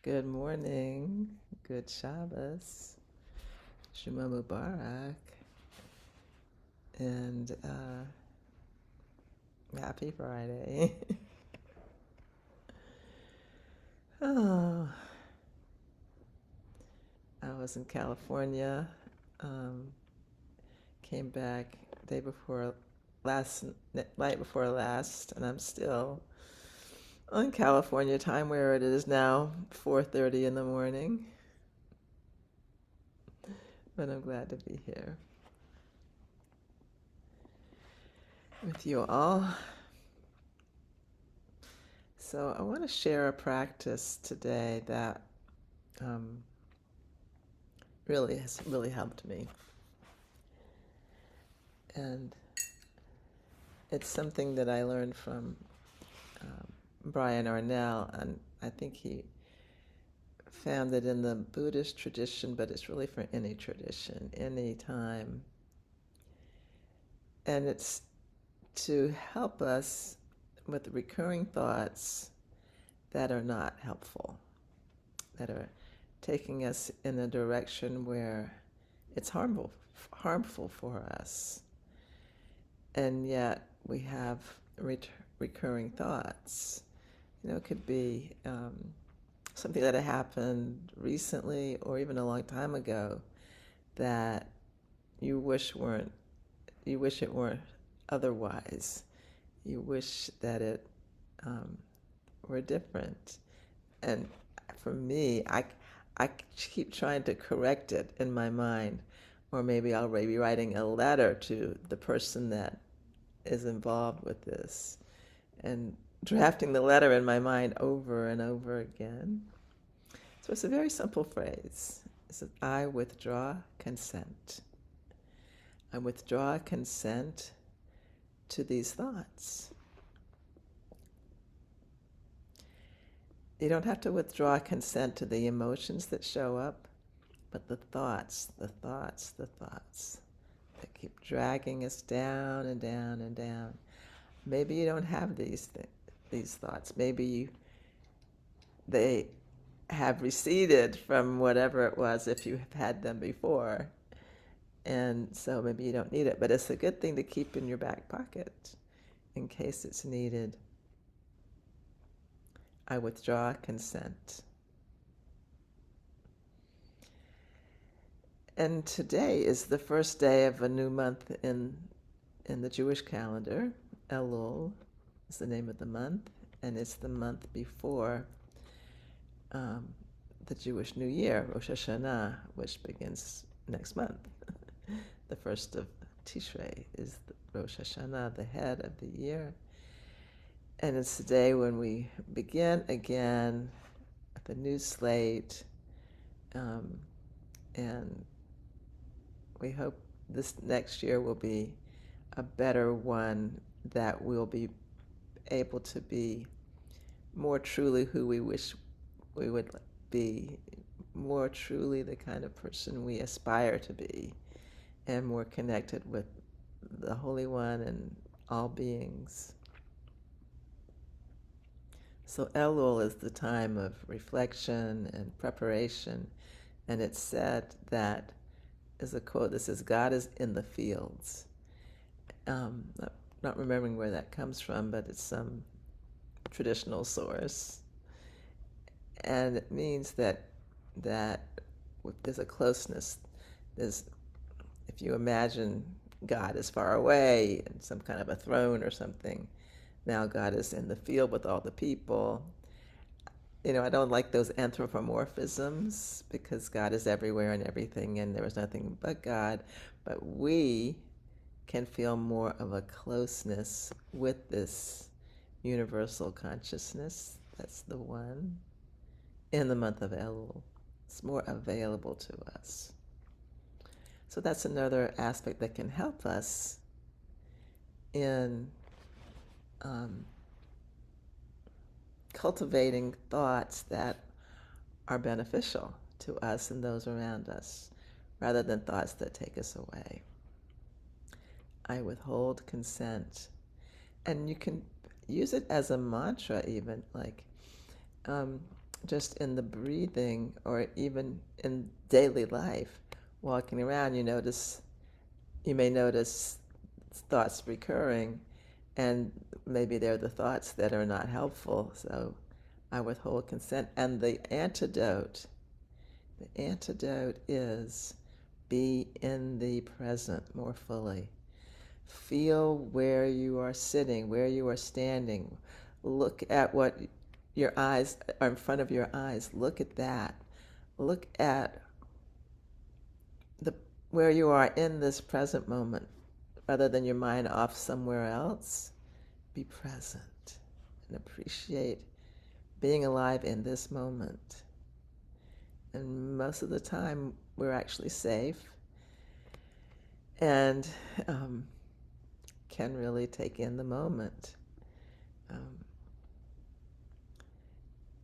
Good morning. Good Shabbos. Shema Mubarak. And happy Friday. Oh, I was in California. Um, Came back day before last, night before last, and I'm still on California time where it is now 4:30 in the morning. But I'm glad to be here with you all. So I want to share a practice today that um, really has really helped me, and it's something that I learned from Brian Arnell, and I think he found it in the Buddhist tradition, but it's really for any tradition, any time, and it's to help us with recurring thoughts that are not helpful, that are taking us in a direction where it's harmful for us. And yet we have recurring thoughts. It could be something that had happened recently or even a long time ago that you wish it weren't otherwise. You wish that it were different. And for me, I keep trying to correct it in my mind, or maybe I'll be writing a letter to the person that is involved with this and drafting the letter in my mind over and over again. So it's a very simple phrase. It says, I withdraw consent. I withdraw consent to these thoughts. You don't have to withdraw consent to the emotions that show up, but the thoughts that keep dragging us down and down and down. Maybe you don't have these thoughts. Maybe they have receded from whatever it was if you have had them before. And so maybe you don't need it, but it's a good thing to keep in your back pocket in case it's needed. I withdraw consent. And today is the first day of a new month in the Jewish calendar. Elul is the name of the month, and it's the month before the Jewish New Year, Rosh Hashanah, which begins next month. The first of Tishrei is Rosh Hashanah, the head of the year. And it's the day when we begin again with a new slate, and we hope this next year will be a better one, that we'll be able to be more truly who we wish we would be, more truly the kind of person we aspire to be, and more connected with the Holy One and all beings. So Elul is the time of reflection and preparation, and it's said that, is a quote that says, God is in the fields. Not remembering where that comes from, but it's some traditional source. And it means that there's a closeness. There's, if you imagine God is far away in some kind of a throne or something, now God is in the field with all the people. I don't like those anthropomorphisms, because God is everywhere and everything, and there is nothing but God. But we can feel more of a closeness with this universal consciousness. That's the one in the month of Elul. It's more available to us. So that's another aspect that can help us in cultivating thoughts that are beneficial to us and those around us, rather than thoughts that take us away. I withhold consent. And you can use it as a mantra even, like just in the breathing, or even in daily life, walking around, you may notice thoughts recurring, and maybe they're the thoughts that are not helpful. So I withhold consent. And the antidote is be in the present more fully. Feel where you are sitting, where you are standing. Look at what your eyes are in front of your eyes. Look at that. Look at where you are in this present moment, rather than your mind off somewhere else. Be present and appreciate being alive in this moment. And most of the time, we're actually safe and can really take in the moment.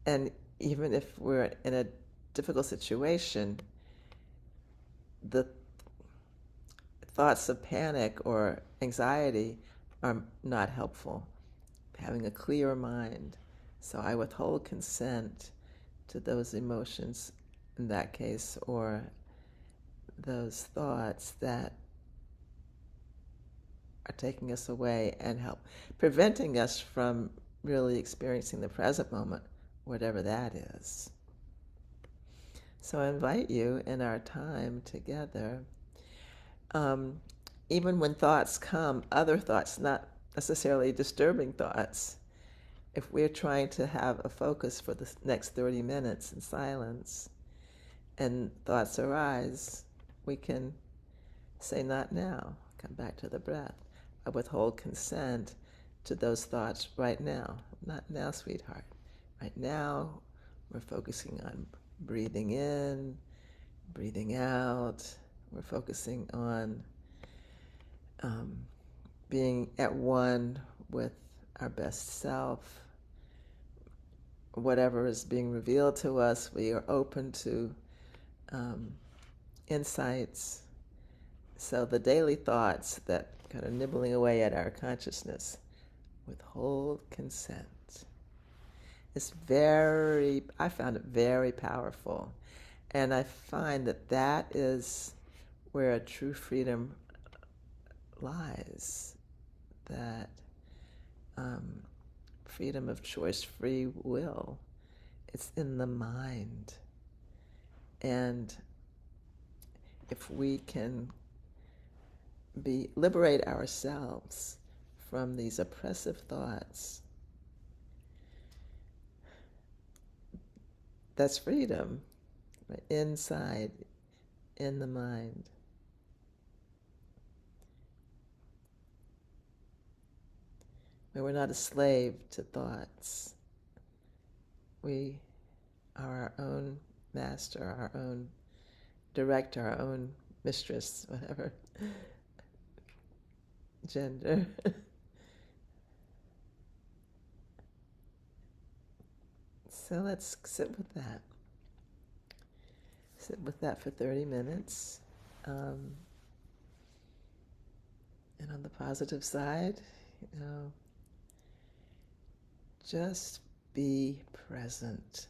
And even if we're in a difficult situation, the thoughts of panic or anxiety are not helpful. Having a clear mind. So I withhold consent to those emotions in that case, or those thoughts that are taking us away and preventing us from really experiencing the present moment, whatever that is. So I invite you in our time together, even when thoughts come, other thoughts, not necessarily disturbing thoughts, if we're trying to have a focus for the next 30 minutes in silence and thoughts arise, we can say, not now. Come back to the breath. I withhold consent to those thoughts right now. Not now, sweetheart. Right now, we're focusing on breathing in, breathing out. We're focusing on being at one with our best self. Whatever is being revealed to us, we are open to insights. So the daily thoughts that kind of nibbling away at our consciousness, withhold consent. I found it very powerful. And I find that is where true freedom lies. That freedom of choice, free will, it's in the mind. And if we can liberate ourselves from these oppressive thoughts, that's freedom, right? Inside, in the mind. Where we're not a slave to thoughts. We are our own master, our own director, our own mistress, whatever gender. So let's sit with that. Sit with that for 30 minutes. And on the positive side, just be present.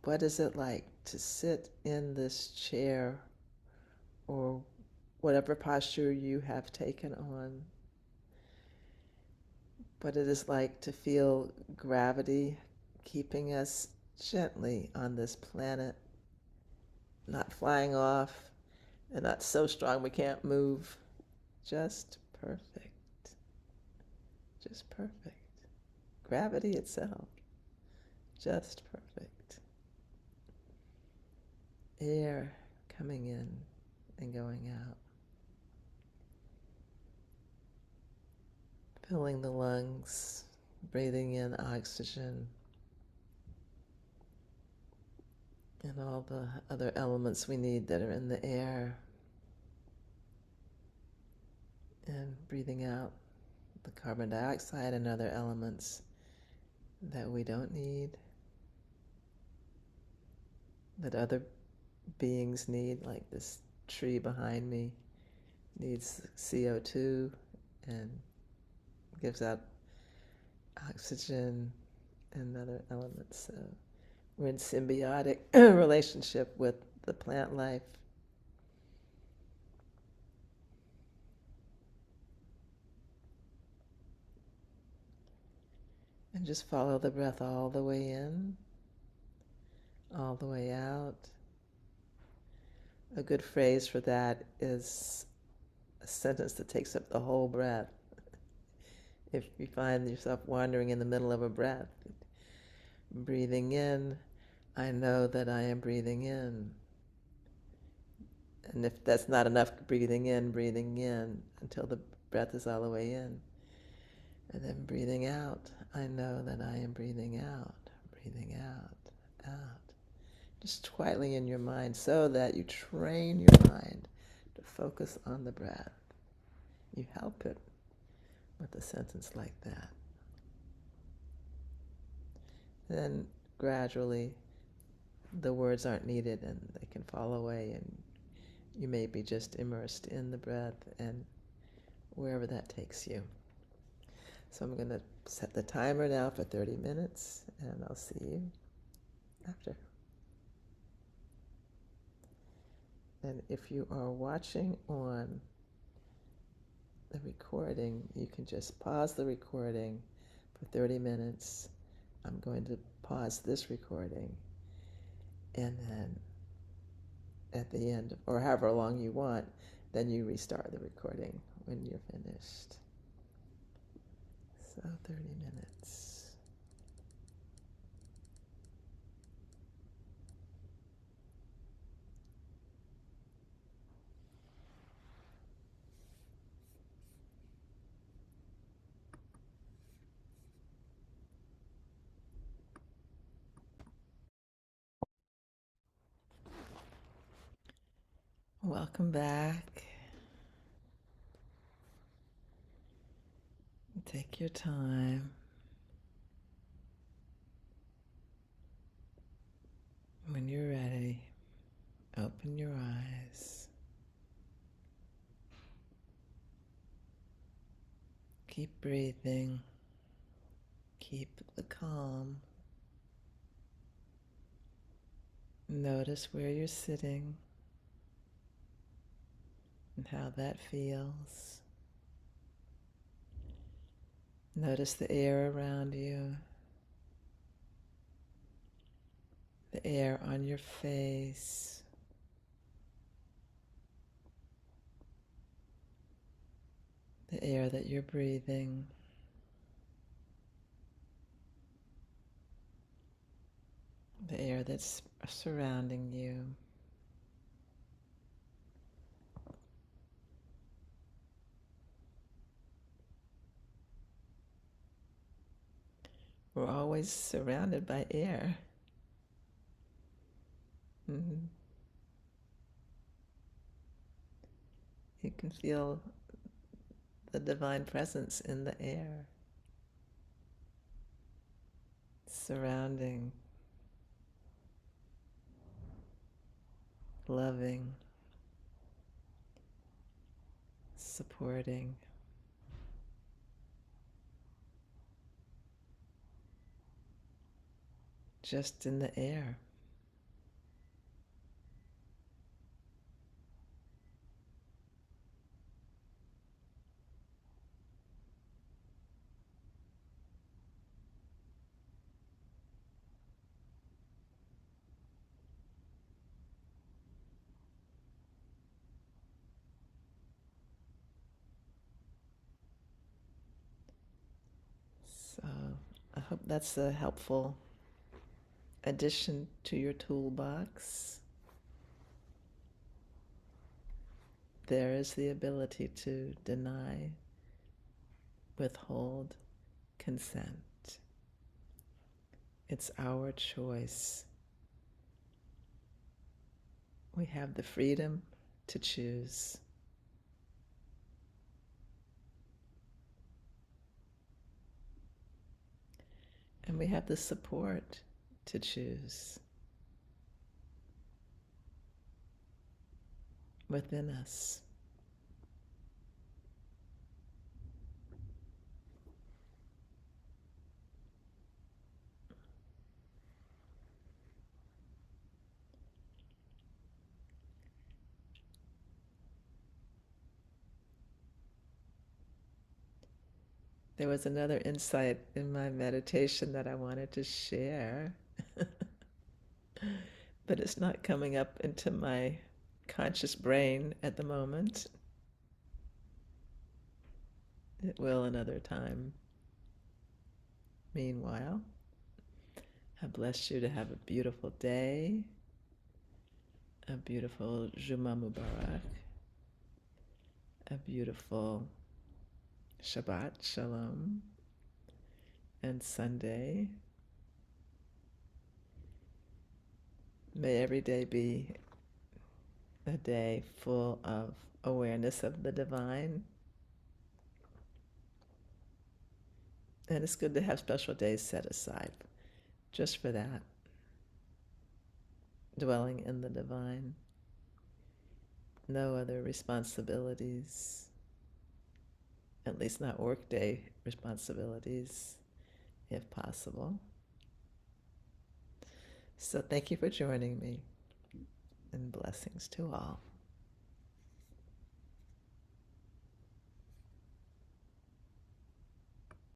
What is it like to sit in this chair or whatever posture you have taken on? What it is like to feel gravity keeping us gently on this planet, not flying off and not so strong we can't move. Just perfect. Just perfect. Gravity itself. Just perfect. Air coming in and going out. Filling the lungs, breathing in oxygen, and all the other elements we need that are in the air. And breathing out the carbon dioxide and other elements that we don't need, that other beings need, like this tree behind me needs CO2 and gives out oxygen and other elements. So We're in symbiotic relationship with the plant life. And just follow the breath all the way in, all the way out. A good phrase for that is a sentence that takes up the whole breath. If you find yourself wandering in the middle of a breath, breathing in, I know that I am breathing in. And if that's not enough, breathing in until the breath is all the way in. And then breathing out, I know that I am breathing out, out. Just quietly in your mind so that you train your mind to focus on the breath. You help it with a sentence like that. Then gradually the words aren't needed and they can fall away, and you may be just immersed in the breath and wherever that takes you. So I'm going to set the timer now for 30 minutes, and I'll see you after. And if you are watching on the recording, you can just pause the recording for 30 minutes. I'm going to pause this recording, and then at the end, or however long you want, then you restart the recording when you're finished. So 30 minutes. Welcome back. Take your time. When you're ready, open your eyes. Keep breathing. Keep the calm. Notice where you're sitting and how that feels. Notice the air around you, the air on your face, the air that you're breathing. The air that's surrounding you. We're always surrounded by air. Mm-hmm. You can feel the divine presence in the air, surrounding, loving, supporting. Just in the air. So I hope that's a helpful addition to your toolbox. There is the ability to deny, withhold consent. It's our choice. We have the freedom to choose. And we have the support to choose within us. There was another insight in my meditation that I wanted to share, but it's not coming up into my conscious brain at the moment. It will another time. Meanwhile, I bless you to have a beautiful day, a beautiful Juma Mubarak, a beautiful Shabbat Shalom, and Sunday. May every day be a day full of awareness of the divine. And it's good to have special days set aside just for that, dwelling in the divine. No other responsibilities, at least not workday responsibilities, if possible. So thank you for joining me, and blessings to all.